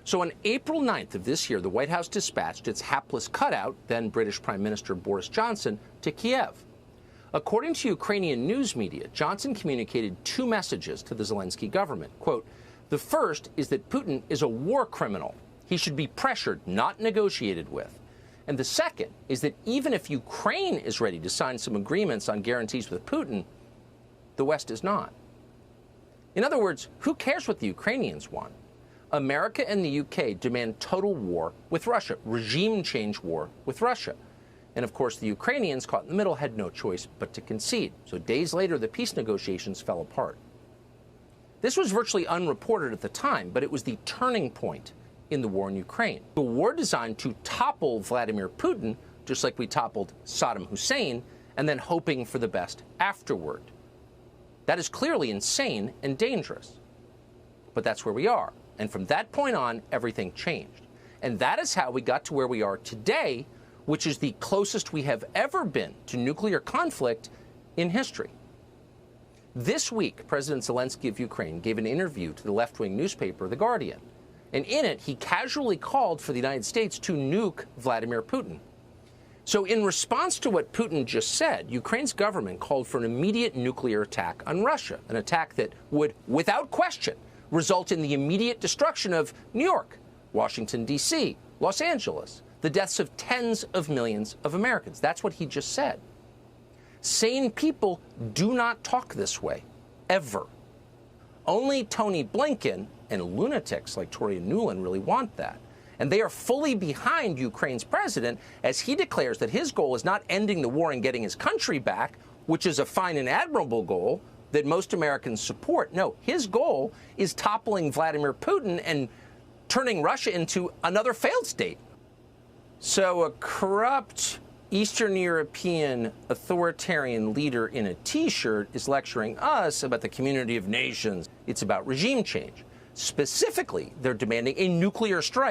So on April 9th of this year, the White House dispatched its hapless cutout, then British Prime Minister Boris Johnson, to Kiev. According to Ukrainian news media, Johnson communicated two messages to the Zelensky government. Quote, the first is that Putin is a war criminal. He should be pressured, not negotiated with. And the second is that even if Ukraine is ready to sign some agreements on guarantees with Putin, the West is not. In other words, who cares what the Ukrainians want? America and the UK demand total war with Russia, regime change war with Russia. And of course, the Ukrainians, caught in the middle, had no choice but to concede. So days later, the peace negotiations fell apart. This was virtually unreported at the time, but it was the turning point in the war in Ukraine. A war designed to topple Vladimir Putin, just like we toppled Saddam Hussein, and then hoping for the best afterward. That is clearly insane and dangerous. But that's where we are. And from that point on, everything changed. And that is how we got to where we are today, which is the closest we have ever been to nuclear conflict in history. This week, President Zelensky of Ukraine gave an interview to the left-wing newspaper, The Guardian. And in it, he casually called for the United States to nuke Vladimir Putin. So in response to what Putin just said, Ukraine's government called for an immediate nuclear attack on Russia, an attack that would, without question, result in the immediate destruction of New York, Washington, D.C., Los Angeles, the deaths of tens of millions of Americans. That's what he just said. Sane people do not talk this way, ever. Only Tony Blinken and lunatics like Toria Nuland really want that. And they are fully behind Ukraine's president as he declares that his goal is not ending the war and getting his country back, which is a fine and admirable goal that most Americans support. No, his goal is toppling Vladimir Putin and turning Russia into another failed state. So a corrupt Eastern European authoritarian leader in a T-shirt is lecturing us about the community of nations. It's about regime change. Specifically, they're demanding a nuclear strike.